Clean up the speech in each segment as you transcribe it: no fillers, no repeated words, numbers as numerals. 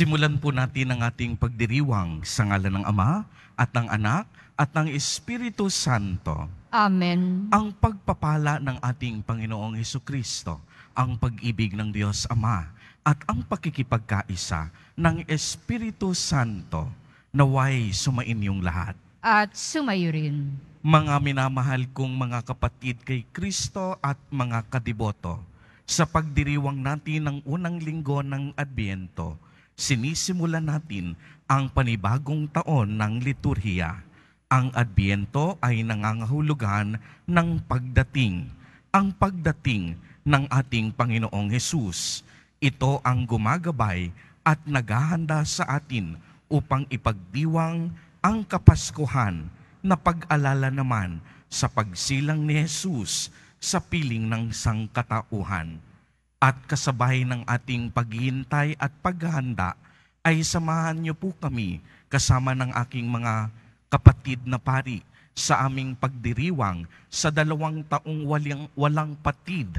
Simulan po natin ang ating pagdiriwang sa ngalan ng Ama at ng Anak at ng Espiritu Santo. Amen. Ang pagpapala ng ating Panginoong Hesukristo, ang pag-ibig ng Diyos Ama at ang pakikipagkaisa ng Espiritu Santo naway sumainyong lahat. At sumayo rin. Mga minamahal kong mga kapatid kay Kristo at mga kadiboto, sa pagdiriwang natin ng unang linggo ng Adbyento, sinisimulan natin ang panibagong taon ng liturhiya. Ang Adbyento ay nangangahulugan ng pagdating, ang pagdating ng ating Panginoong Hesus. Ito ang gumagabay at naghahanda sa atin upang ipagdiwang ang Kapaskuhan na pag-alala naman sa pagsilang ni Hesus sa piling ng sangkatauhan. At kasabay ng ating paghihintay at paghahanda ay samahan niyo po kami kasama ng aking mga kapatid na pari sa aming pagdiriwang sa 2 taong walang patid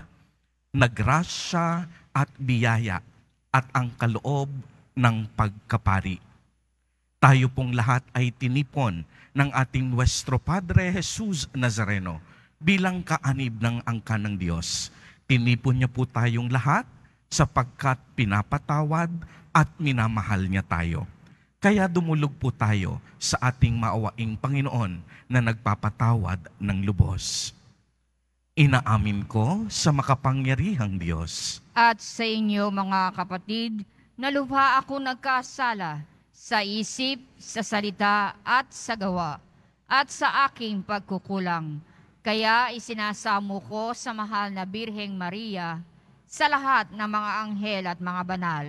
na grasya at biyaya at ang kaloob ng pagkapari. Tayo pong lahat ay tinipon ng ating Nuestro Padre Jesus Nazareno bilang kaanib ng angkan ng Diyos. Tinipon niya po tayong lahat sapagkat pinapatawad at minamahal niya tayo. Kaya dumulog po tayo sa ating maawaing Panginoon na nagpapatawad ng lubos. Inaamin ko sa makapangyarihang Diyos. At sa inyo mga kapatid, na lubha ako nagkasala sa isip, sa salita at sa gawa, at sa aking pagkukulang. Kaya isinasamo ko sa mahal na Birheng Maria, sa lahat ng mga anghel at mga banal,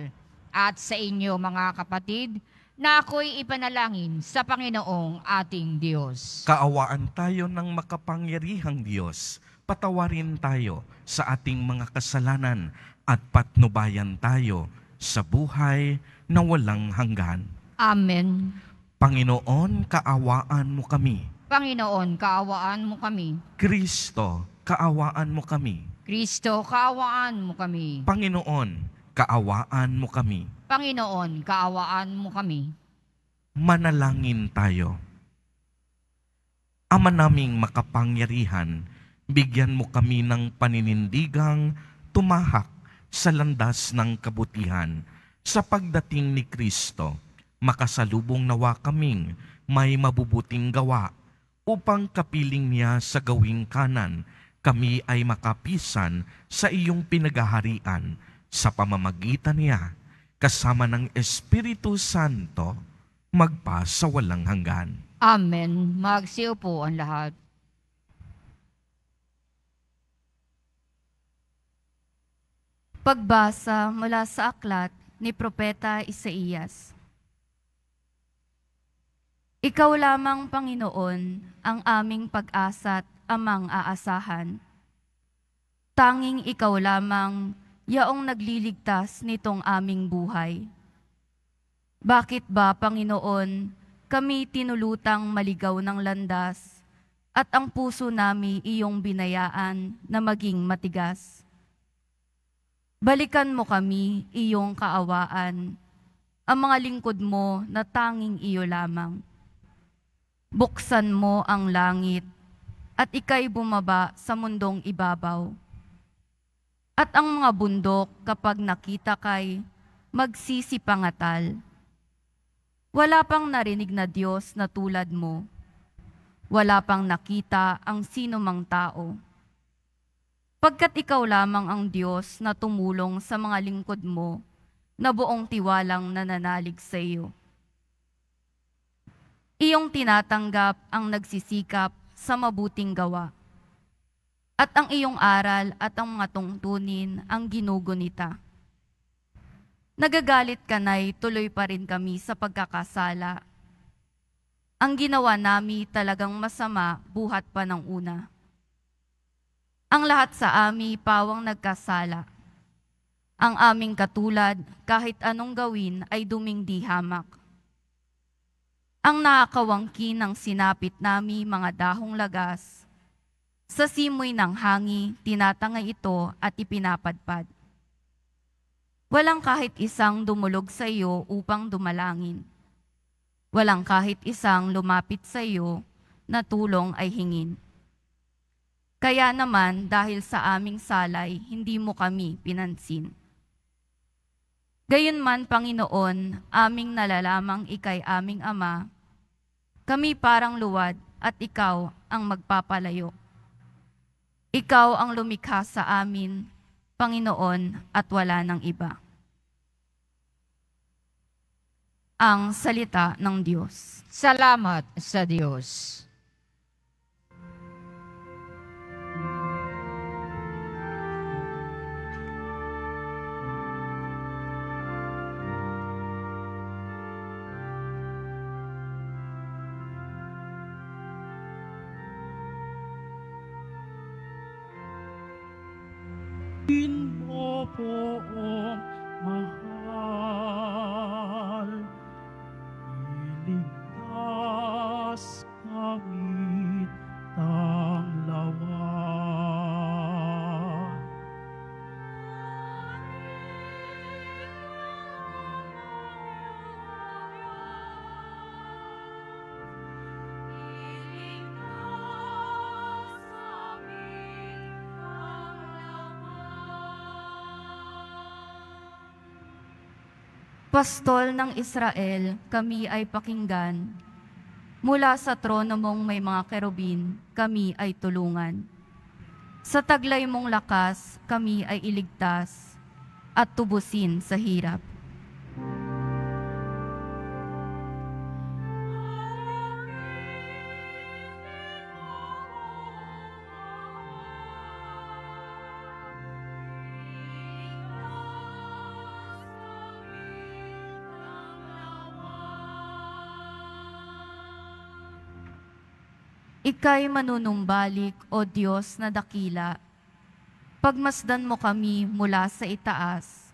at sa inyo mga kapatid, na ako'y ipanalangin sa Panginoong ating Diyos. Kaawaan tayo ng makapangyarihang Diyos. Patawarin tayo sa ating mga kasalanan at patnubayan tayo sa buhay na walang hanggan. Amen. Panginoon, kaawaan mo kami. Panginoon, kaawaan mo kami. Kristo, kaawaan mo kami. Kristo, kaawaan mo kami. Panginoon, kaawaan mo kami. Panginoon, kaawaan mo kami. Manalangin tayo. Ama naming makapangyarihan, bigyan mo kami ng paninindigang tumahak sa landas ng kabutihan. Sa pagdating ni Kristo, makasalubong nawa kaming may mabubuting gawa upang kapiling niya sa gawing kanan, kami ay makapisan sa iyong pinagaharian sa pamamagitan niya, kasama ng Espiritu Santo, magpa sa walang hanggan. Amen. Magsiupo ang lahat. Pagbasa mula sa aklat ni Propeta Isaías. Ikaw lamang, Panginoon, ang aming pag-asa't amang aasahan. Tanging ikaw lamang, yaong nagliligtas nitong aming buhay. Bakit ba, Panginoon, kami tinulutang maligaw ng landas at ang puso nami iyong binayaan na maging matigas? Balikan mo kami, iyong kaawaan, ang mga lingkod mo na tanging iyo lamang. Buksan mo ang langit, at ika'y bumaba sa mundong ibabaw. At ang mga bundok kapag nakita kay magsisipangatal. Wala pang narinig na Diyos na tulad mo. Wala pang nakita ang sino mang tao. Pagkat ikaw lamang ang Diyos na tumulong sa mga lingkod mo na buong tiwalang nananalig sa iyo. Iyong tinatanggap ang nagsisikap sa mabuting gawa. At ang iyong aral at ang mga tungtunin ang ginugunita. Nagagalit ka na'y tuloy pa rin kami sa pagkakasala. Ang ginawa nami talagang masama buhat pa ng una. Ang lahat sa ami pawang nagkasala. Ang aming katulad kahit anong gawin ay duming di hamak. Ang nakakawangki ng sinapit nami mga dahong lagas, sa simoy ng hangi tinatangay ito at ipinapadpad. Walang kahit isang dumulog sa iyo upang dumalangin. Walang kahit isang lumapit sa iyo na tulong ay hingin. Kaya naman, dahil sa aming salay, hindi mo kami pinansin. Gayunman, Panginoon, aming nalalamang ika'y aming Ama, kami parang luwad at ikaw ang magpapalayo. Ikaw ang lumikha sa amin, Panginoon, at wala ng iba. Ang salita ng Diyos. Salamat sa Diyos. Mo poong mahal, iligtas kami tanglawa. Pastol ng Israel, kami ay pakinggan. Mula sa trono mong may mga kerubin, kami ay tulungan. Sa taglay mong lakas, kami ay iligtas at tubusin sa hirap. Ika'y manunumbalik, O Diyos na dakila. Pagmasdan mo kami mula sa itaas.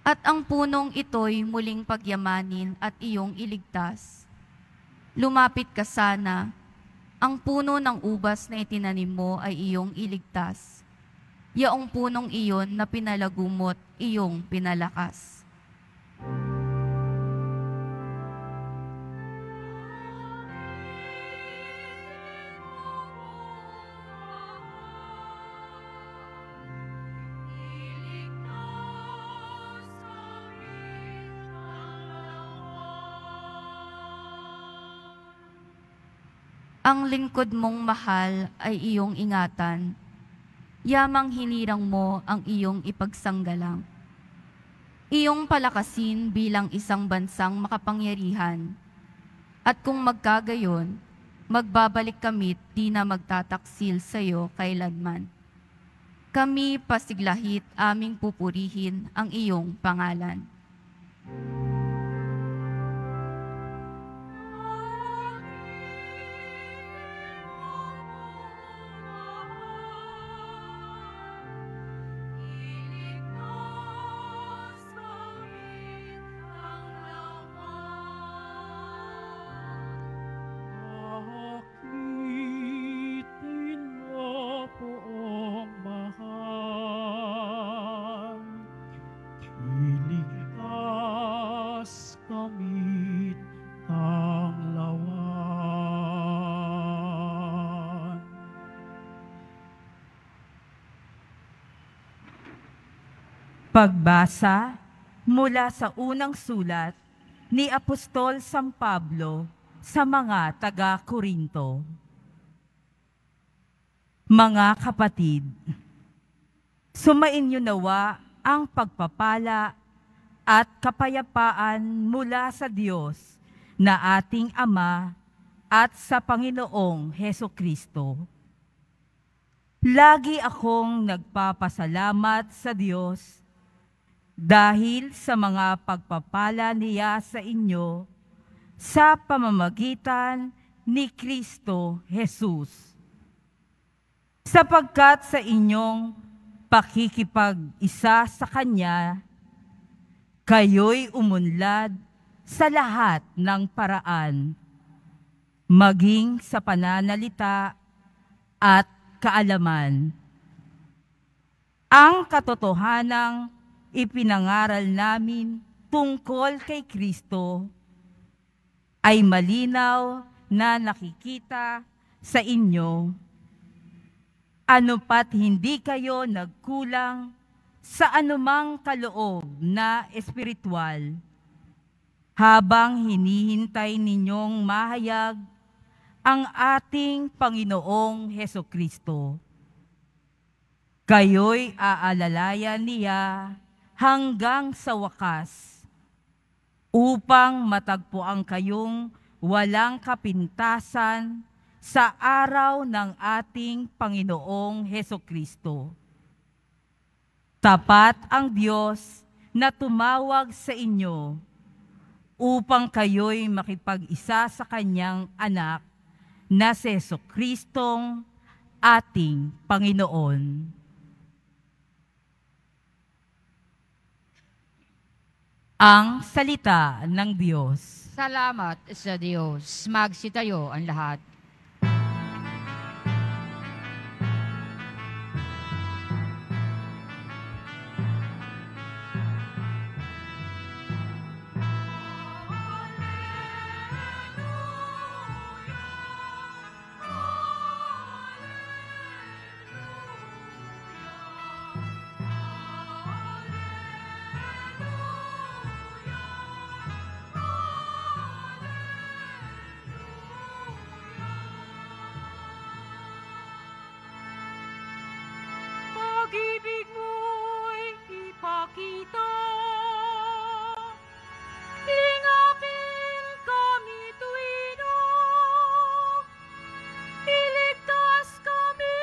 At ang punong ito'y muling pagyamanin at iyong iligtas. Lumapit ka sana. Ang puno ng ubas na itinanim mo ay iyong iligtas. Yaong punong iyon na pinalagumot, iyong pinalakas. Ang lingkod mong mahal ay iyong ingatan. Yamang hinirang mo ang iyong ipagsanggalang. Iyong palakasin bilang isang bansang makapangyarihan. At kung magkagayon, magbabalik kami't di na magtataksil sa iyo kailanman. Kami pasiglahit aming pupurihin ang iyong pangalan. Pagbasa mula sa unang sulat ni Apostol San Pablo sa mga taga-Korinto. Mga kapatid, sumainyo nawa ang pagpapala at kapayapaan mula sa Diyos na ating Ama at sa Panginoong Hesukristo. Lagi akong nagpapasalamat sa Diyos dahil sa mga pagpapala niya sa inyo sa pamamagitan ni Kristo Jesus. Sapagkat sa inyong pakikipag-isa sa Kanya, kayo'y umunlad sa lahat ng paraan, maging sa pananalita at kaalaman. Ang katotohanang ipinangaral namin tungkol kay Kristo ay malinaw na nakikita sa inyo, ano pat hindi kayo nagkulang sa anumang kaloob na espiritual habang hinihintay ninyong mahayag ang ating Panginoong Hesukristo. Kayo'y aalalayan niya hanggang sa wakas upang matagpuan kayong walang kapintasan sa araw ng ating Panginoong Hesukristo. Tapat ang Diyos na tumawag sa inyo upang kayo'y makipag-isa sa Kanyang anak na si Jesucristong ating Panginoon. Ang salita ng Diyos. Salamat sa Diyos. Magsitayo ang lahat. Pag-ibig mo'y ipakita, lingapin kami tuwino, iligtas kami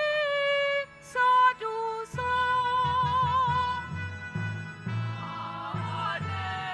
sa dusa. Alleluia,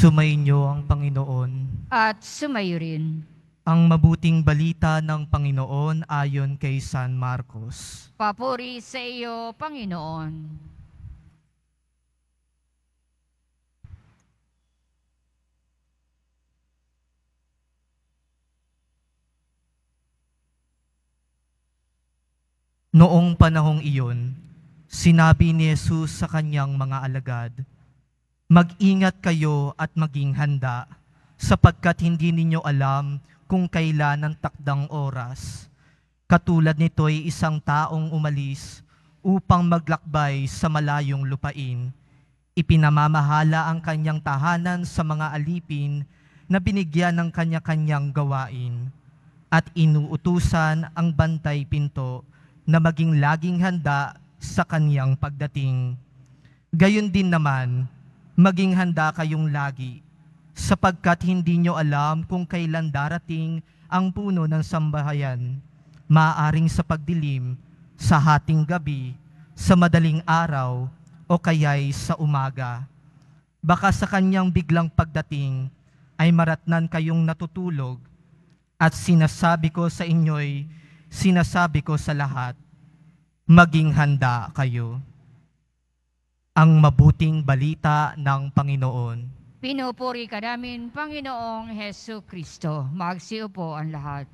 Sumainyo ang Panginoon. At sumayo rin. Ang mabuting balita ng Panginoon ayon kay San Marcos. Papuri sa iyo, Panginoon. Noong panahong iyon, sinabi ni Jesus sa kanyang mga alagad, "Mag-ingat kayo at maging handa, sapagkat hindi ninyo alam kung kailan ang takdang oras. Katulad nito'y isang taong umalis upang maglakbay sa malayong lupain. Ipinamamahala ang kanyang tahanan sa mga alipin na binigyan ng kanya-kanyang gawain, at inuutusan ang bantay pinto na maging laging handa sa kaniyang pagdating. Gayon din naman, maging handa kayong lagi, sapagkat hindi nyo alam kung kailan darating ang puno ng sambahayan, maaaring sa pagdilim, sa hating gabi, sa madaling araw, o kaya'y sa umaga. Baka sa kanyang biglang pagdating ay maratnan kayong natutulog, at sinasabi ko sa inyo'y sinasabi ko sa lahat, maging handa kayo." Ang mabuting balita ng Panginoon. Pinupuri ka namin, Panginoong Hesukristo. Magsiupo ang lahat.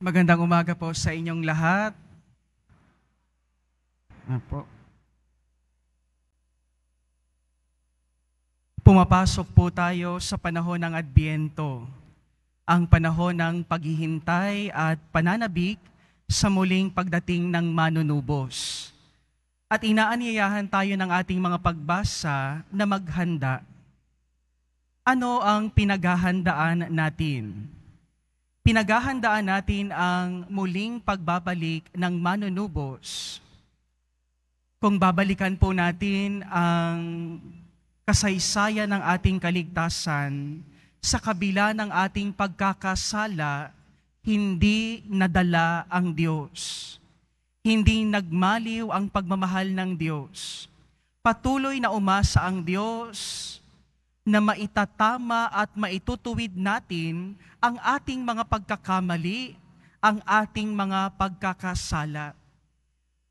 Magandang umaga po sa inyong lahat. Apo. Pumapasok po tayo sa panahon ng Adbyento, ang panahon ng paghihintay at pananabik sa muling pagdating ng manunubos. At inaanyayahan tayo ng ating mga pagbasa na maghanda. Ano ang pinaghahandaan natin? Pinaghahandaan natin ang muling pagbabalik ng manunubos. Kung babalikan po natin ang kasaysayan ng ating kaligtasan, sa kabila ng ating pagkakasala, hindi nadala ang Diyos. Hindi nagmaliw ang pagmamahal ng Diyos. Patuloy na umasa ang Diyos na maitatama at maitutuwid natin ang ating mga pagkakamali, ang ating mga pagkakasala.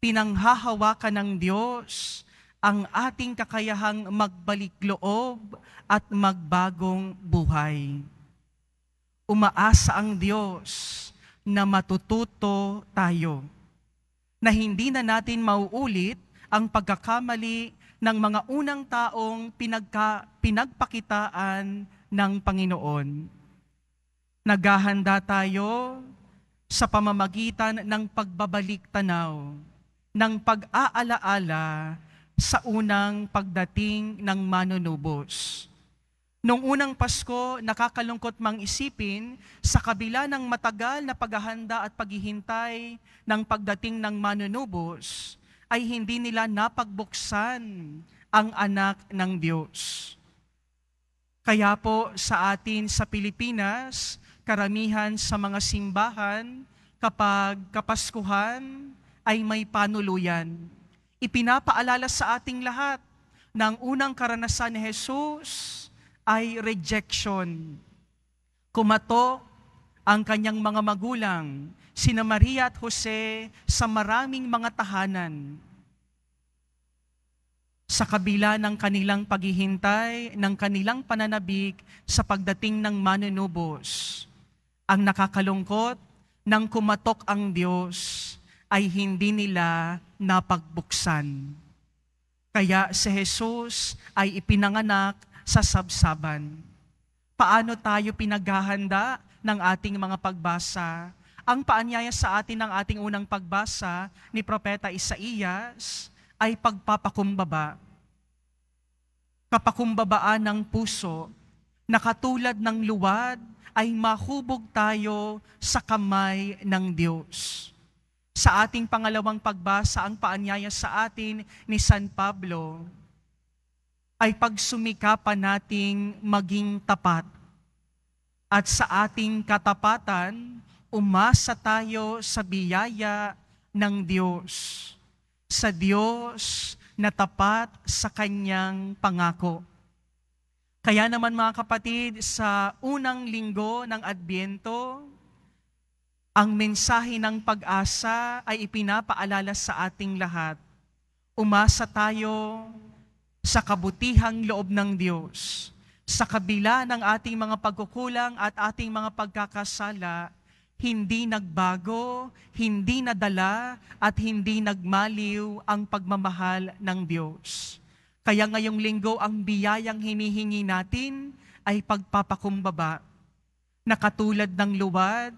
Pinanghahawakan ng Diyos ang ating kakayahang magbalik loob at magbagong buhay. Umaasa ang Diyos na matututo tayo, na hindi na natin mauulit ang pagkakamali ng mga unang taong pinagpakitaan ng Panginoon. Naghahanda tayo sa pamamagitan ng pagbabalik tanaw, ng pag-aalaala sa unang pagdating ng manunubos. Noong unang Pasko, nakakalungkot mang isipin, sa kabila ng matagal na paghahanda at paghihintay ng pagdating ng manunubos, ay hindi nila napagbuksan ang anak ng Diyos. Kaya po sa atin sa Pilipinas, karamihan sa mga simbahan, kapag Kapaskuhan ay may panuluyan. Ipinapaalala sa ating lahat na ang unang karanasan ni Jesus ay rejection. Kumatok ang kanyang mga magulang, sina Maria at Jose, sa maraming mga tahanan. Sa kabila ng kanilang paghihintay, ng kanilang pananabik sa pagdating ng manunubos, ang nakakalungkot, nang kumatok ang Diyos, ay hindi nila napagbuksan. Kaya si Jesus ay ipinanganak sa sabsaban. Paano tayo pinaghahanda ng ating mga pagbasa? Ang paanyaya sa atin ng ating unang pagbasa ni Propeta Isaías ay pagpapakumbaba. Kapakumbabaan ng puso na katulad ng luwad ay mahubog tayo sa kamay ng Diyos. Sa ating pangalawang pagbasa, ang paanyaya sa atin ni San Pablo ay pagsumikapan nating maging tapat. At sa ating katapatan, umasa tayo sa biyaya ng Diyos. Sa Diyos na tapat sa Kanyang pangako. Kaya naman mga kapatid, sa unang linggo ng Adbyento, ang mensahe ng pag-asa ay ipinapaalala sa ating lahat. Umasa tayo sa kabutihang loob ng Diyos. Sa kabila ng ating mga pagkukulang at ating mga pagkakasala, hindi nagbago, hindi nadala, at hindi nagmaliw ang pagmamahal ng Diyos. Kaya ngayong linggo, ang biyayang hinihingi natin ay pagpapakumbaba, na katulad ng luwad,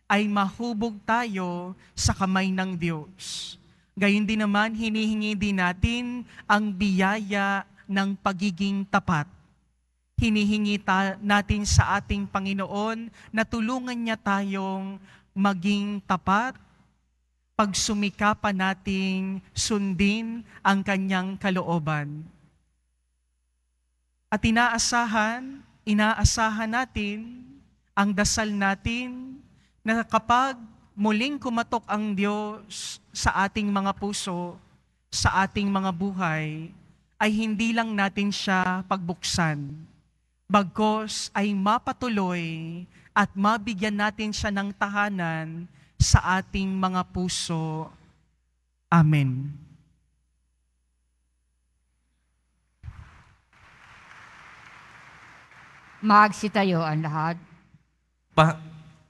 ay mahubog tayo sa kamay ng Diyos. Gayon din naman, hinihingi din natin ang biyaya ng pagiging tapat. Hinihingi natin sa ating Panginoon na tulungan niya tayong maging tapat, pagsumikapan nating sundin ang kanyang kalooban. At inaasahan natin ang dasal natin na kapag muling kumatok ang Diyos sa ating mga puso, sa ating mga buhay, ay hindi lang natin siya pagbuksan. Bagkos ay mapatuloy at mabigyan natin siya ng tahanan sa ating mga puso. Amen. Magsitayo ang lahat.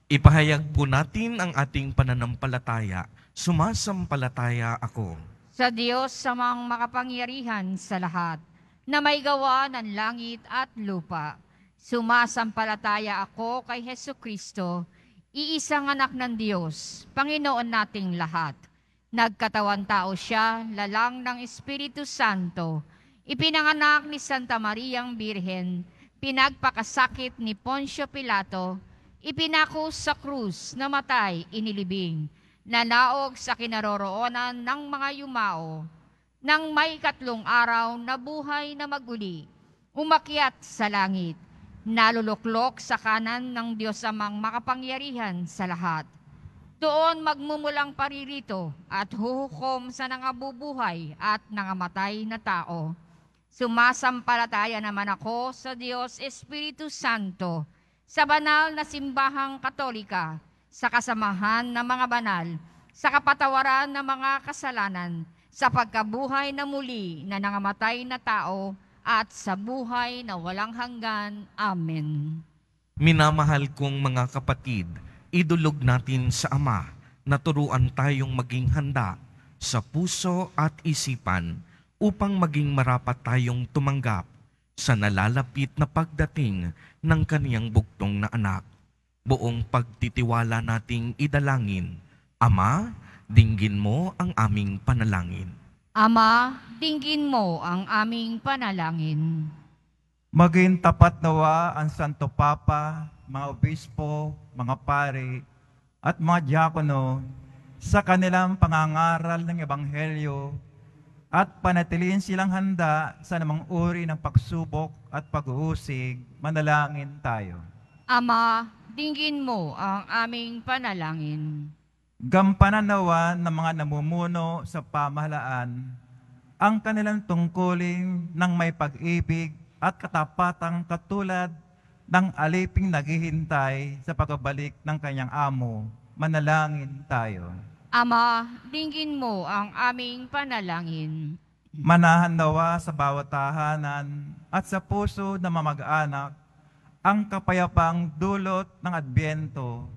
Ipahayag po natin ang ating pananampalataya. Sumasampalataya ako Sa Diyos samang makapangyarihan sa lahat, na may gawa ng langit at lupa. Sumasampalataya ako kay Hesukristo, iisang anak ng Diyos, Panginoon nating lahat. Nagkatawan tao siya, lalang ng Espiritu Santo. Ipinanganak ni Santa Mariang Birhen, pinagpakasakit ni Poncio Pilato, ipinako sa krus, namatay, inilibing, nanaog sa kinaroroonan ng mga yumao, nang may 3 araw na buhay na maguli, umakyat sa langit, naluluklok sa kanan ng Diyos amang makapangyarihan sa lahat. Doon magmumulang paririto at huhukom sa nangabubuhay at nangamatay na tao. Sumasampalataya naman ako sa Diyos Espiritu Santo, sa banal na simbahang katolika, sa kasamahan ng mga banal, sa kapatawaran ng mga kasalanan, sa pagkabuhay na muli na nangamatay na tao, at sa buhay na walang hanggan. Amen. Minamahal kong mga kapatid, idulog natin sa Ama na turuan tayong maging handa sa puso at isipan upang maging marapat tayong tumanggap sa nalalapit na pagdating ng kaniyang bugtong na anak. Buong pagtitiwala nating idalangin, Ama, dinggin mo ang aming panalangin. Ama, dinggin mo ang aming panalangin. Maging tapat nawa ang Santo Papa, mga obispo, mga pare, at mga diakono sa kanilang pangangaral ng Ebanghelyo at panatiliin silang handa sa namang uri ng pagsubok at pag-uusig. Manalangin tayo. Ama, dinggin mo ang aming panalangin. Gampanan nawa ng mga namumuno sa pamahalaan ang kanilang tungkulin ng may pag-ibig at katapatang katulad ng aliping naghihintay sa pagbabalik ng kanyang amo. Manalangin tayo. Ama, dinggin mo ang aming panalangin. Manahan nawa sa bawat tahanan at sa puso ng mamag-anak ang kapayapaang dulot ng Adbyento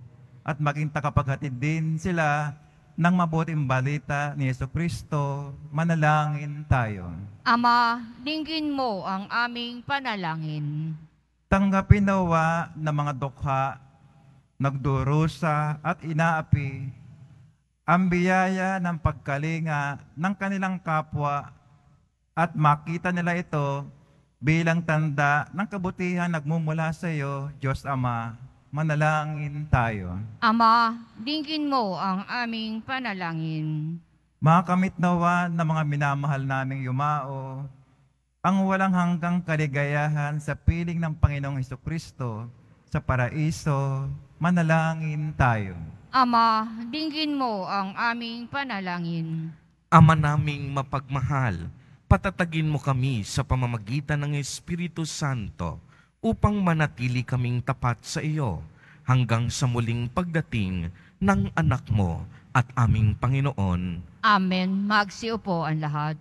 at maging takapaghatid din sila ng mabuting balita ni Jesucristo. Manalangin tayo. Ama, dinggin mo ang aming panalangin. Tanggapin nawa ng mga dukha, nagdurusa at inaapi ang biyaya ng pagkalinga ng kanilang kapwa at makita nila ito bilang tanda ng kabutihan nagmumula sa iyo, Diyos Ama. Manalangin tayo. Ama, dinggin mo ang aming panalangin. Makamit nawa ng mga minamahal naming yumao ang walang hanggang kaligayahan sa piling ng Panginoong Jesucristo sa paraiso. Manalangin tayo. Ama, dinggin mo ang aming panalangin. Ama naming mapagmahal, patatagin mo kami sa pamamagitan ng Espiritu Santo upang manatili kaming tapat sa iyo hanggang sa muling pagdating ng anak mo at aming Panginoon. Amen. Magsiupo ang lahat.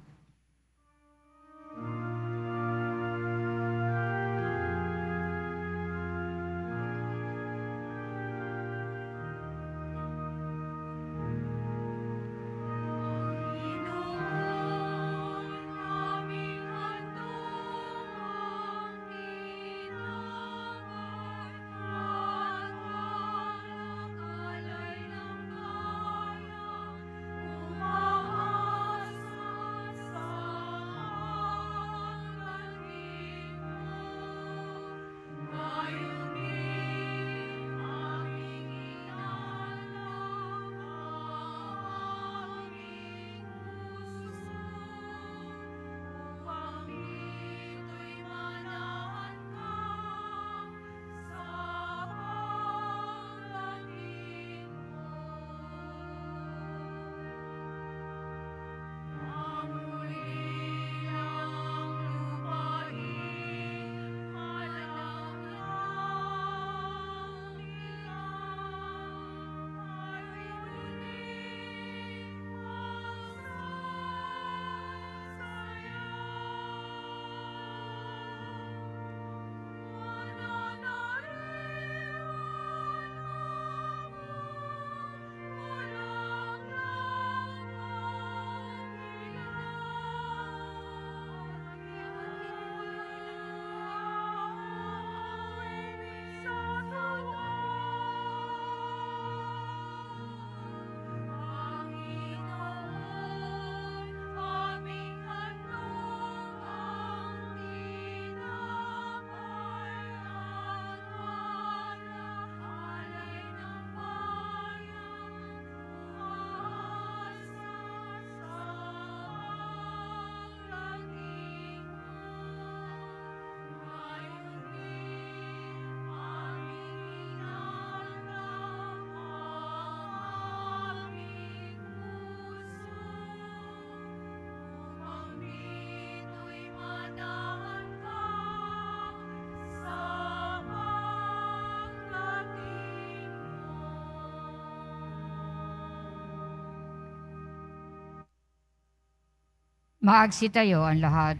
Maagsitayo ang lahat.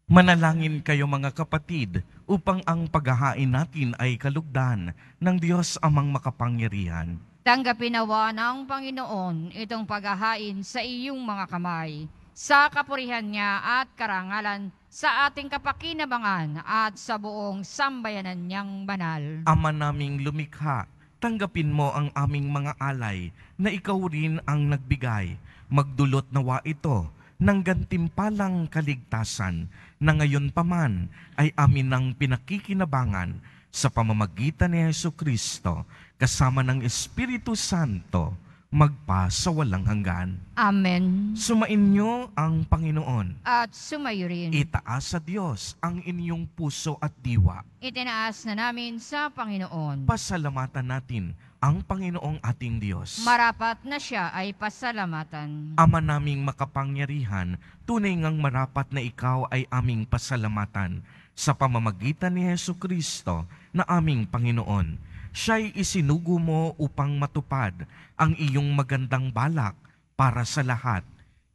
Manalangin kayo mga kapatid upang ang paghahain natin ay kalugdan ng Diyos amang makapangyarihan. Tanggapin nawa ng Panginoon itong paghahain sa iyong mga kamay, sa kapurihan niya at karangalan, sa ating kapakinabangan at sa buong sambayanan niyang banal. Ama naming lumikha, tanggapin mo ang aming mga alay na ikaw rin ang nagbigay. Magdulot nawa ito ng gantimpalang kaligtasan na ngayon pa man ay amin ng pinakikinabangan sa pamamagitan ni Jesucristo kasama ng Espiritu Santo magpa sa walang hanggan. Amen. Sumainyo ang Panginoon. At sumayo rin. Itaas sa Diyos ang inyong puso at diwa. Itinaas na namin sa Panginoon. Pasalamatan natin ang Panginoong ating Diyos. Marapat na siya ay pasalamatan. Ama naming makapangyarihan, tunay ngang marapat na ikaw ay aming pasalamatan sa pamamagitan ni Jesucristo na aming Panginoon. Siya'y isinugo mo upang matupad ang iyong magandang balak para sa lahat.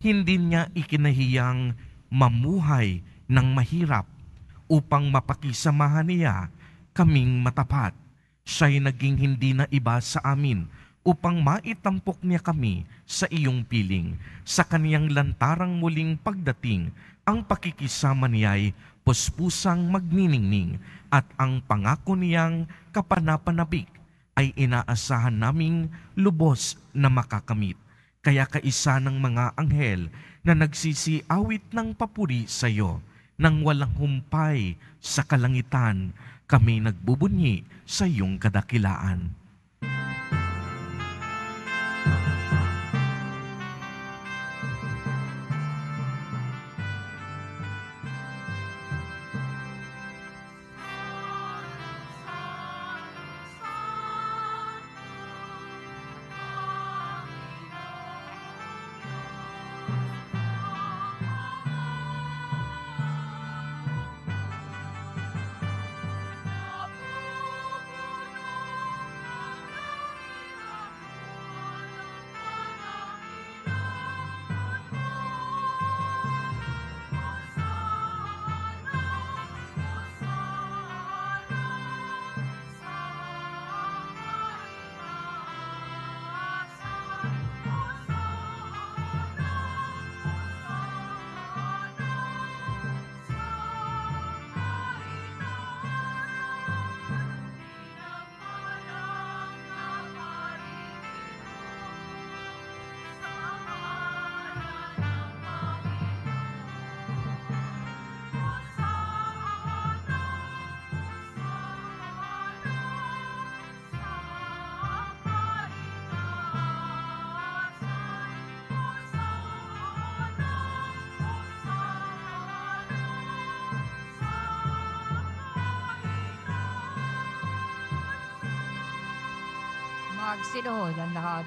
Hindi niya ikinahiyang mamuhay ng mahirap upang mapakisamahan niya kaming matapat. Siya'y naging hindi na iba sa amin upang maitampok niya kami sa iyong piling. Sa kaniyang lantarang muling pagdating, ang pakikisama niya'y puspusang magniningning at ang pangako niyang kapanapanabik ay inaasahan naming lubos na makakamit. Kaya kaisa ng mga anghel na nagsisiawit ng papuri sa iyo, nang walang humpay sa kalangitan, kami nagbubunyi sa iyong kadakilaan. Magsiluhod ang lahat.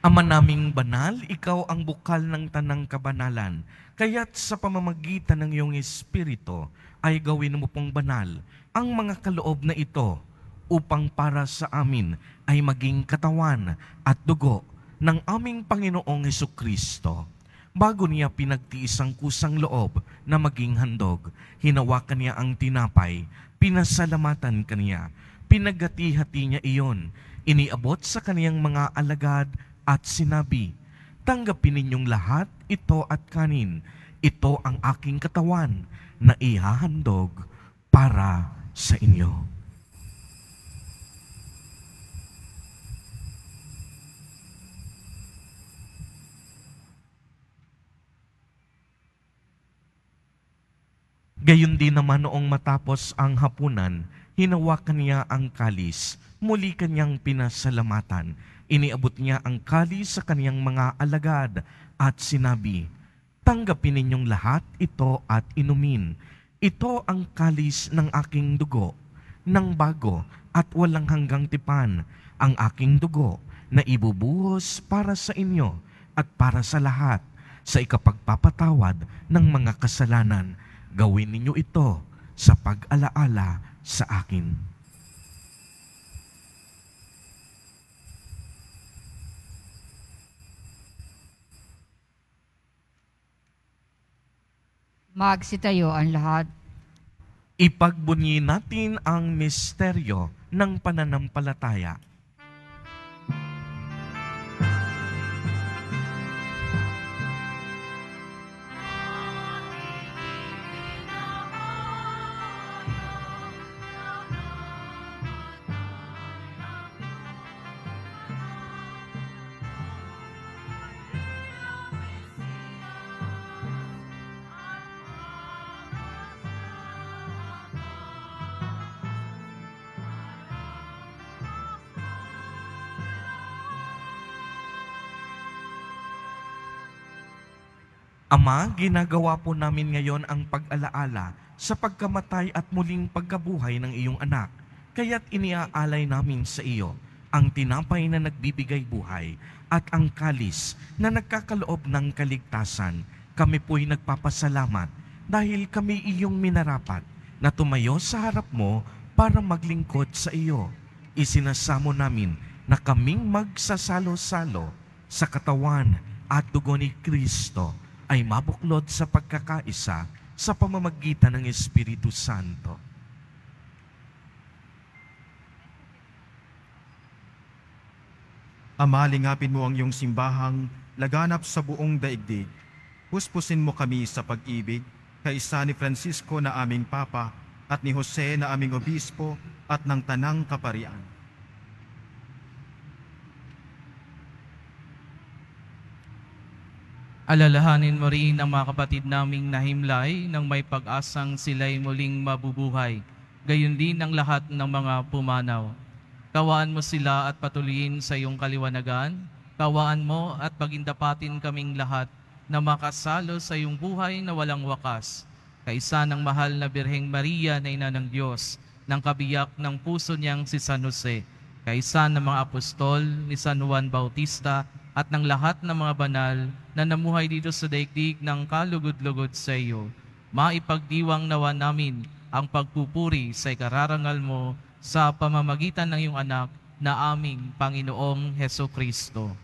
Ama naming banal, ikaw ang bukal ng tanang kabanalan. Kaya't sa pamamagitan ng iyong Espiritu ay gawin mo pong banal ang mga kaloob na ito upang para sa amin ay maging katawan at dugo ng aming Panginoong Hesukristo. Bago niya pinagtiis ang kusang loob na maging handog, hinawakan niya ang tinapay, pinasalamatan kaniya, pinagati-hati niya iyon, iniabot sa kaniyang mga alagad at sinabi, "Tanggapin ninyong lahat ito at kanin. Ito ang aking katawan na ihahandog para sa inyo." Gayon din naman noong matapos ang hapunan, hinawakan niya ang kalis, muli kanyang pinasalamatan. Iniabot niya ang kalis sa kaniyang mga alagad at sinabi, "Tanggapin ninyong lahat ito at inumin. Ito ang kalis ng aking dugo, ng bago at walang hanggang tipan, ang aking dugo na ibubuhos para sa inyo at para sa lahat sa ikapagpapatawad ng mga kasalanan. Gawin ninyo ito sa pag-alaala sa akin." Magsitayo ang lahat. Ipagbunyi natin ang misteryo ng pananampalataya. Ama, ginagawa po namin ngayon ang pag-alaala sa pagkamatay at muling pagkabuhay ng iyong anak. Kaya't iniaalay namin sa iyo ang tinapay na nagbibigay buhay at ang kalis na nagkakaloob ng kaligtasan. Kami po'y nagpapasalamat dahil kami iyong minarapat na tumayo sa harap mo para maglingkod sa iyo. Isinasamo namin na kaming magsasalo-salo sa katawan at dugo ni Kristo ay mabuklod sa pagkakaisa sa pamamagitan ng Espiritu Santo. Ama, lingapin mo ang iyong simbahang laganap sa buong daigdig. Puspusin mo kami sa pag-ibig, kaisa ni Francisco na aming Papa at ni Jose na aming Obispo at ng Tanang Kaparian. Alalahanin mo rin ang mga kapatid naming nahimlay nang may pag-asang sila'y muling mabubuhay. Gayon din ang lahat ng mga pumanaw. Kawaan mo sila at patuloyin sa iyong kaliwanagan. Kawaan mo at pagindapatin kaming lahat na makasalo sa iyong buhay na walang wakas. Kaisa ng mahal na Birheng Maria na Ina ng Diyos, ng kabiyak ng puso niyang si San Jose, kaisa ng mga apostol ni San Juan Bautista at ng lahat ng mga banal na namuhay dito sa daigdig ng kalugod-lugod sa iyo. Maipagdiwang nawa namin ang pagpupuri sa ikararangal mo sa pamamagitan ng iyong anak na aming Panginoong Hesukristo.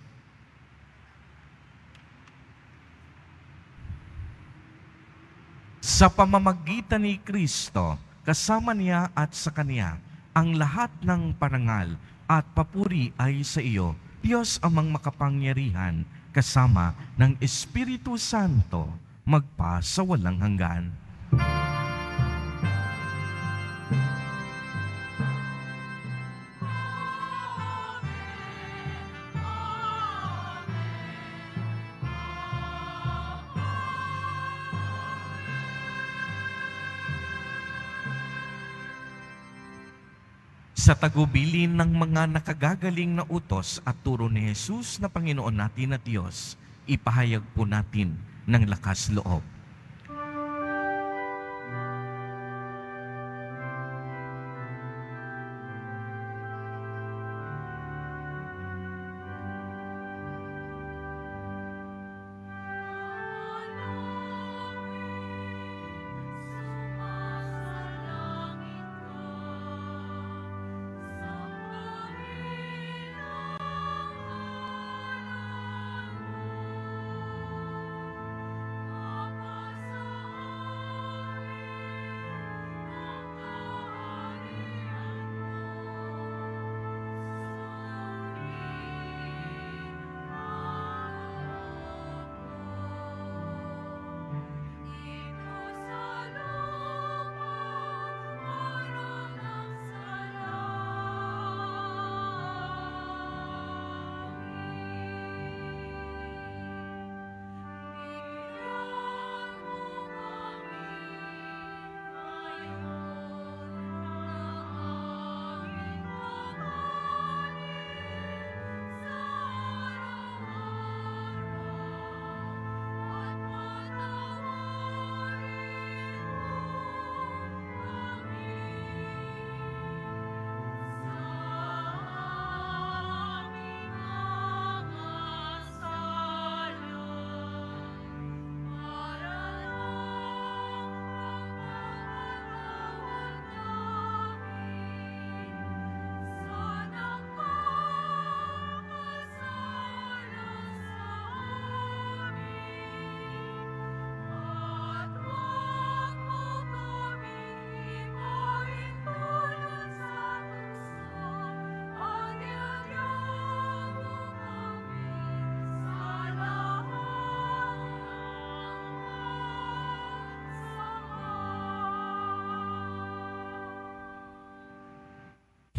Sa pamamagitan ni Kristo, kasama niya at sa Kanya, ang lahat ng parangal at papuri ay sa iyo, Diyos amang makapangyarihan, kasama ng Espiritu Santo, magpa sa walang hanggan. Sa tagubilin ng mga nakagagaling na utos at turo ni Jesus na Panginoon natin at Diyos, ipahayag po natin ng lakas loob.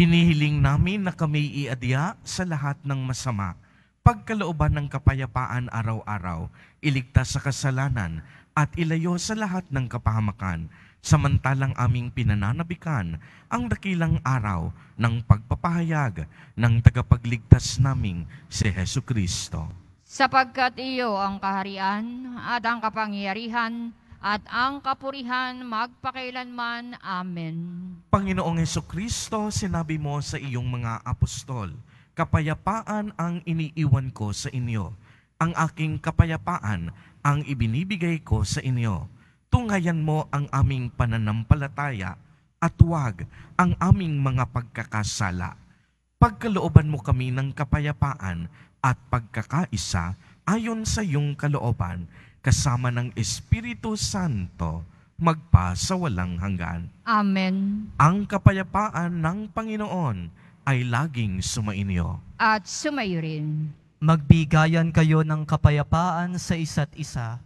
Hinihiling namin na kami iadya sa lahat ng masama, pagkalooban ng kapayapaan araw-araw, iligtas sa kasalanan, at ilayo sa lahat ng kapahamakan, samantalang aming pinananabikan ang dakilang araw ng pagpapahayag ng tagapagligtas naming si Hesu Kristo. Sapagkat iyo ang kaharian at ang kapangyarihan at ang kapurihan magpakailanman. Amen. Panginoong Hesu Kristo, sinabi mo sa iyong mga apostol, kapayapaan ang iniiwan ko sa inyo. Ang aking kapayapaan ang ibinibigay ko sa inyo. Tunghayan mo ang aming pananampalataya at huwag ang aming mga pagkakasala. Pagkalooban mo kami ng kapayapaan at pagkakaisa ayon sa iyong kalooban, kasama ng Espiritu Santo, magpa sa walang hanggan. Amen. Ang kapayapaan ng Panginoon ay laging sumainyo. At sumayo rin. Magbigayan kayo ng kapayapaan sa isa't isa.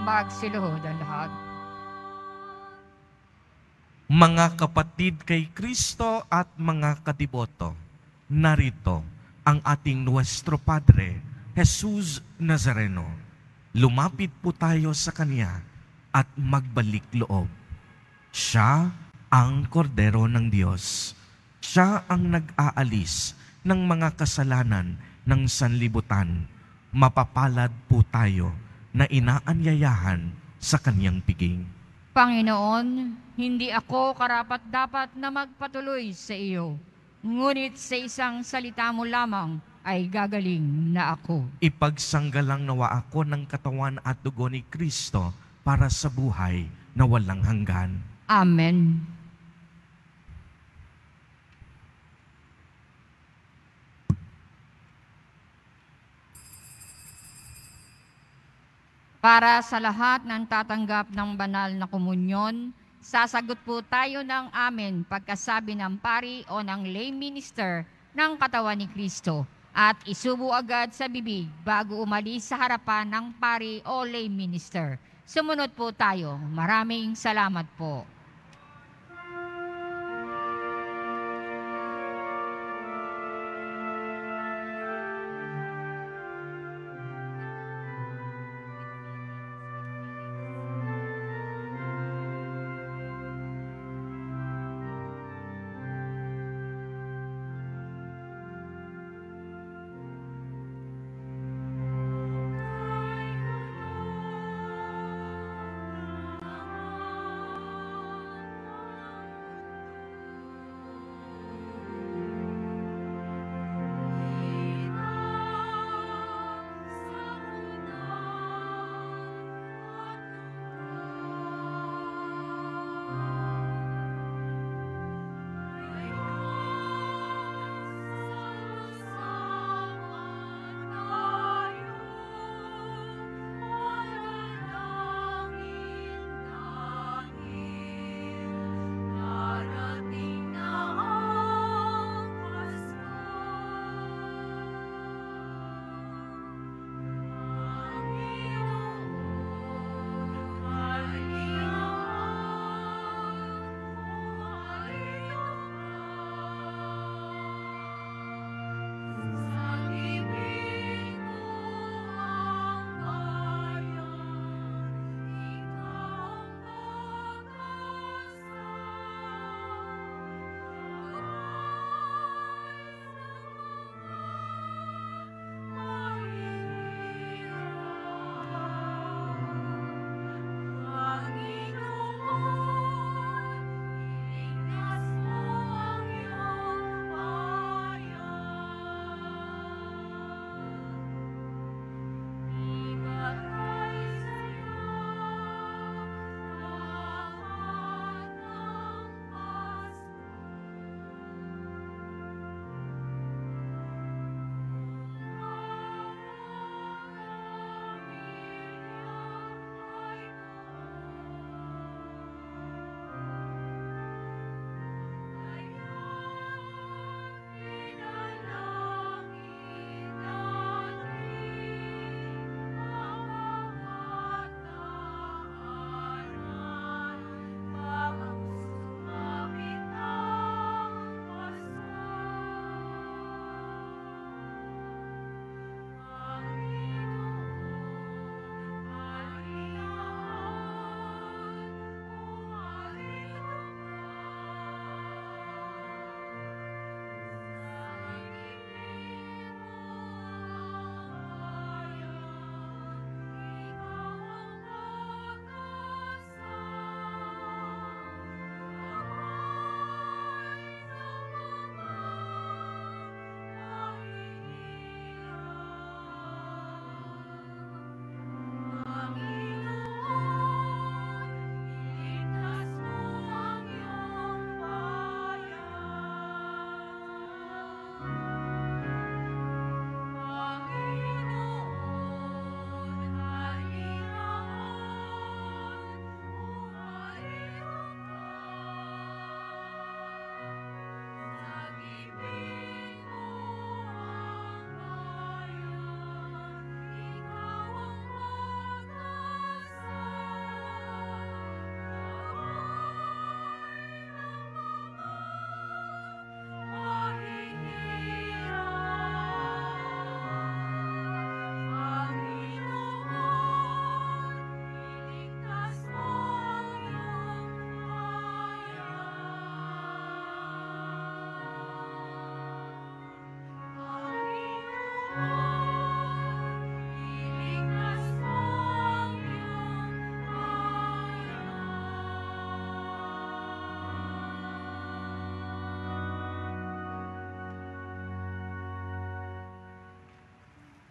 Magsiluhod ang lahat. Mga kapatid kay Kristo at mga kadiboto, narito ang ating Nuestro Padre, Jesus Nazareno. Lumapit po tayo sa Kanya at magbalik loob. Siya ang kordero ng Diyos. Siya ang nag-aalis ng mga kasalanan ng sanlibutan. Mapapalad po tayo na inaanyayahan sa Kanyang piging. Panginoon, hindi ako karapat-dapat na magpatuloy sa iyo. Ngunit sa isang salita mo lamang ay gagaling na ako. Ipagsanggalang nawa ako ng katawan at dugo ni Kristo para sa buhay na walang hanggan. Amen. Para sa lahat ng tatanggap ng banal na komunyon, sasagot po tayo ng amen pagkasabi ng pari o ng lay minister ng katawan ni Kristo at isubo agad sa bibig bago umalis sa harapan ng pari o lay minister. Sumunod po tayo. Maraming salamat po.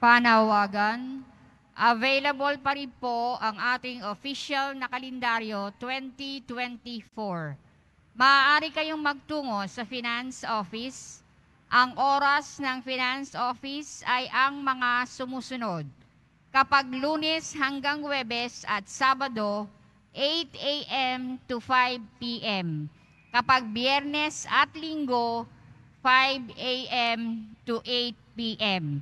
Panawagan. Available pa rin po ang ating official na kalendaryo 2024. Maaari kayong magtungo sa Finance Office. Ang oras ng Finance Office ay ang mga sumusunod. Kapag Lunes hanggang Huwebes at Sabado, 8 a.m. to 5 p.m. Kapag Biyernes at Linggo, 5 a.m. to 8 p.m.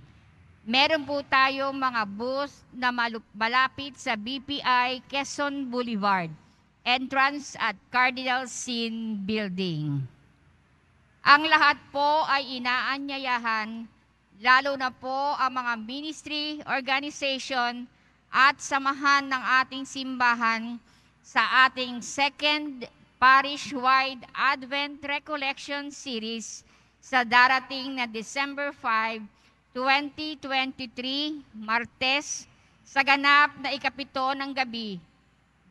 Meron po tayo mga booth na malapit sa BPI Quezon Boulevard, entrance at Cardinal Sin Building. Ang lahat po ay inaanyayahan, lalo na po ang mga ministry, organization at samahan ng ating simbahan sa ating second parish-wide Advent Recollection Series sa darating na December 5, 2023, Martes, sa ganap na ikapito ng gabi,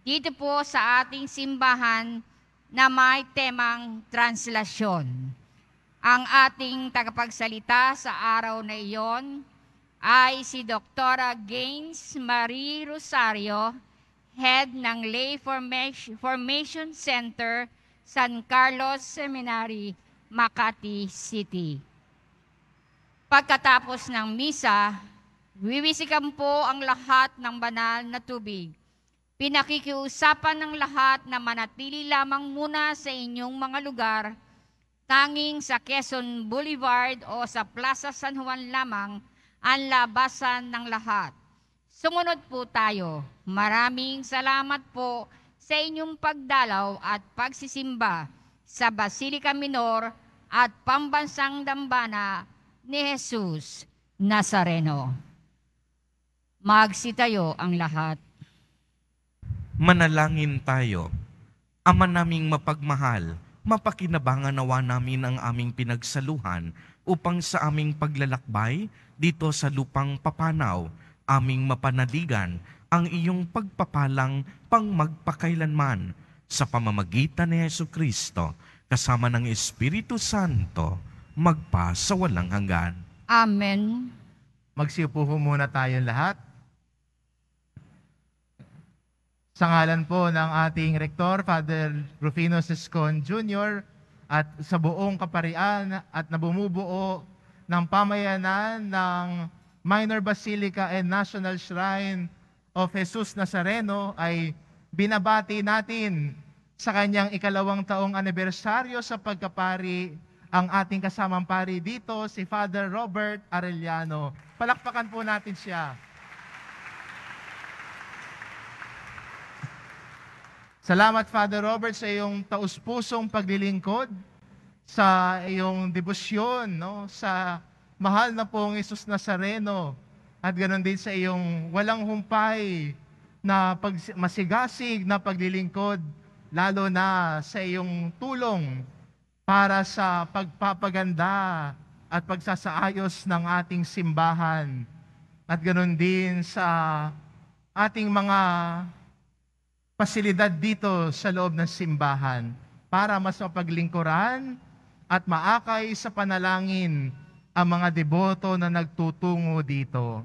dito po sa ating simbahan na may temang translasyon. Ang ating tagapagsalita sa araw na iyon ay si Dr. Gaines Marie Rosario, Head ng Lay Formation Center, San Carlos Seminary, Makati City. Pagkatapos ng misa, wiwisikan po ang lahat ng banal na tubig. Pinakikiusapan ng lahat na manatili lamang muna sa inyong mga lugar, tanging sa Quezon Boulevard o sa Plaza San Juan lamang ang labasan ng lahat. Sumunod po tayo. Maraming salamat po sa inyong pagdalaw at pagsisimba sa Basilica Minor at Pambansang Dambana ni Jesus Nazareno. Magsitayo ang lahat. Manalangin tayo. Ama naming mapagmahal, mapakinabangan nawa namin ang aming pinagsaluhan upang sa aming paglalakbay dito sa lupang papanaw, aming mapanaligan ang iyong pagpapalang pang magpakailanman sa pamamagitan ni Jesucristo kasama ng Espiritu Santo magpa sa walang hanggan. Amen. Magsiupo muna tayong lahat. Sa ngalan po ng ating Rektor, Father Rufino Siscon Jr. at sa buong kaparian at nabumubuo ng pamayanan ng Minor Basilica and National Shrine of Jesus Nazareno ay binabati natin sa kanyang ikalawang taong anibersaryo sa pagkapari ang ating kasamang pari dito, si Father Robert Arellano. Palakpakan po natin siya. Salamat, Father Robert, sa iyong taus-pusong paglilingkod, sa iyong debosyon, no? Sa mahal na pong Jesus Nazareno, at ganoon din sa iyong walang humpay na masigasig na paglilingkod, lalo na sa iyong tulong para sa pagpapaganda at pagsasaayos ng ating simbahan. At ganoon din sa ating mga pasilidad dito sa loob ng simbahan para mas mapaglingkuran at maakay sa panalangin ang mga deboto na nagtutungo dito.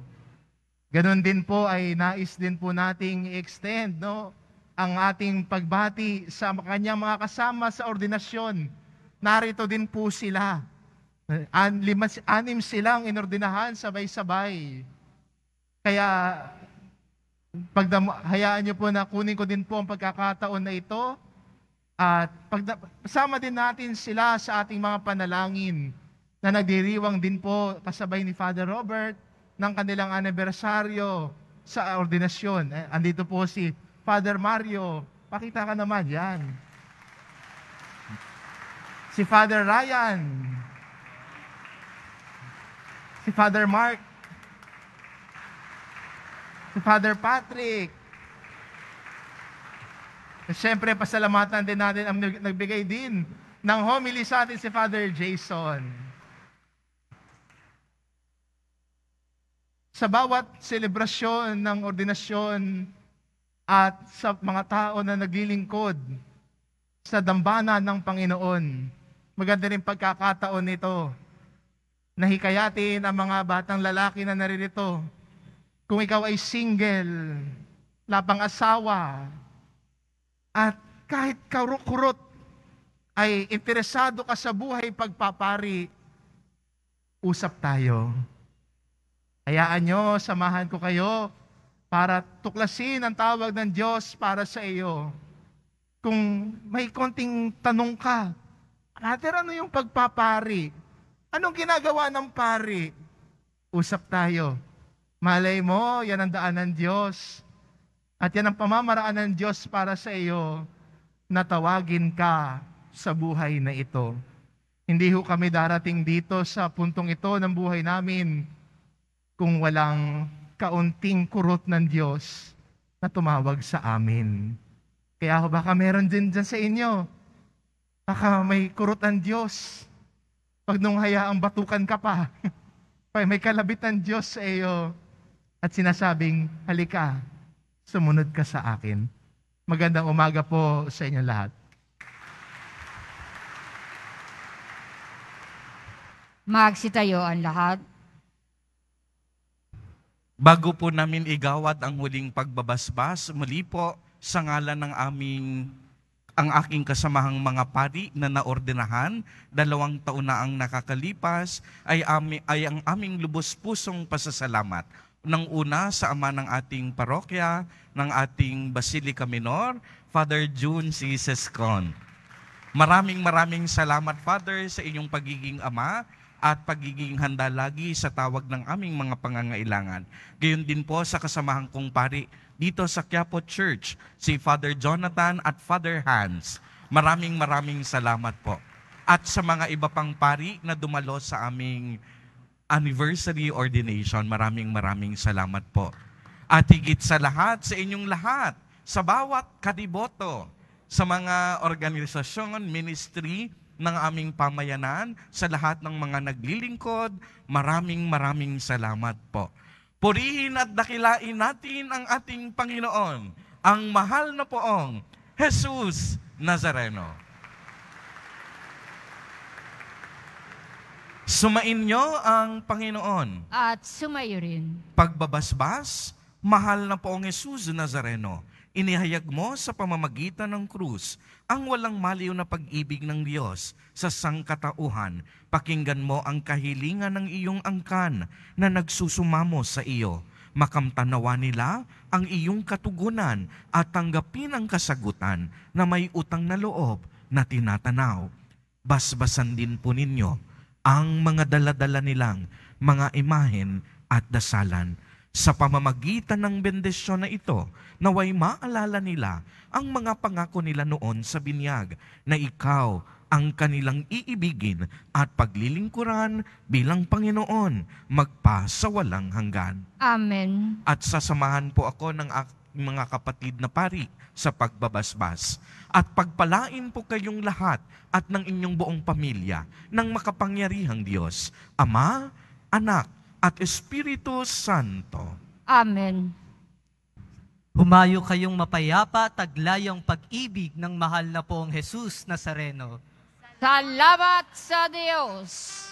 Ganon din po ay nais din po nating i-extend, no, ang ating pagbati sa kanyang mga kasama sa ordinasyon. Narito din po sila. 6 silang inordinahan sabay-sabay. Kaya hayaan niyo po na kunin ko din po ang pagkakataon na ito at kasama din natin sila sa ating mga panalangin na nagdiriwang din po kasabay ni Father Robert ng kanilang anibersaryo sa ordinasyon. Andito po si Father Mario. Pakita ka naman, yan. Si Father Ryan. Si Father Mark. Si Father Patrick. At syempre, pasalamatan din natin ang nagbigay din ng homily sa atin si Father Jason. Sa bawat selebrasyon ng ordinasyon at sa mga tao na naglilingkod sa dambana ng Panginoon, maganda rin pagkakataon nito Nahikayatin ang mga batang lalaki na naririto. Kung ikaw ay single, lapang asawa, at kahit kurot ay interesado ka sa buhay pagpapari, usap tayo. Hayaan nyo, samahan ko kayo para tuklasin ang tawag ng Diyos para sa iyo. Kung may konting tanong ka, Father, ano yung pagpapari? Anong ginagawa ng pari? Usap tayo. Malay mo, yan ang daan ng Diyos. At yan ang pamamaraan ng Diyos para sa iyo na tawagin ka sa buhay na ito. Hindi ho kami darating dito sa puntong ito ng buhay namin kung walang kaunting kurot ng Diyos na tumawag sa amin. Kaya baka meron din dyan sa inyo. Baka may kurot ang Diyos. Pag nung hayaang batukan ka pa, may kalabit ng Diyos sa iyo at sinasabing, halika, sumunod ka sa akin. Magandang umaga po sa inyo lahat. Magsitayo ang lahat. Bago po namin igawad ang huling pagbabasbas, muli po sa ngalan ng ang aking kasamahang mga pari na naordinahan, 2 taon na ang nakakalipas, ay ang aming lubos-pusong pasasalamat. Nang una sa ama ng ating parokya, ng ating Basilica Minor, Father June C. Sescon. Maraming salamat, Father, sa inyong pagiging ama at pagiging handa lagi sa tawag ng aming mga pangangailangan. Gayon din po sa kasamahan kong pari dito sa Quiapo Church, si Father Jonathan at Father Hans. Maraming salamat po. At sa mga iba pang pari na dumalo sa aming anniversary ordination, maraming salamat po. At higit sa lahat, sa inyong lahat, sa bawat kadiboto, sa mga organisasyon, ministry ng aming pamayanan, sa lahat ng mga naglilingkod, maraming salamat po. Purihin at dakilain natin ang ating Panginoon, ang mahal na poong Jesus Nazareno. Sumainyo ang Panginoon. At sumayo rin. Pagbabasbas, mahal na poong Jesus Nazareno, inihayag mo sa pamamagitan ng krus ang walang maliw na pag-ibig ng Diyos sa sangkatauhan. Pakinggan mo ang kahilingan ng iyong angkan na nagsusumamo sa iyo. Makamtanawa nila ang iyong katugunan at tanggapin ang kasagutan na may utang na loob na tinatanaw. Basbasan din po ninyo ang mga daladala nilang mga imahen at dasalan. Sa pamamagitan ng bendisyon na ito, naway maalala nila ang mga pangako nila noon sa binyag na ikaw ang kanilang iibigin at paglilingkuran bilang Panginoon magpasawalang hanggan. Amen. At sasamahan po ako ng mga kapatid na pari sa pagbabasbas. At pagpalain po kayong lahat at ng inyong buong pamilya ng makapangyarihang Diyos, Ama, Anak, at Espiritu Santo. Amen. Humayo kayong mapayapa, taglayang pag-ibig ng mahal na poong Jesus Nazareno. Salamat sa Diyos.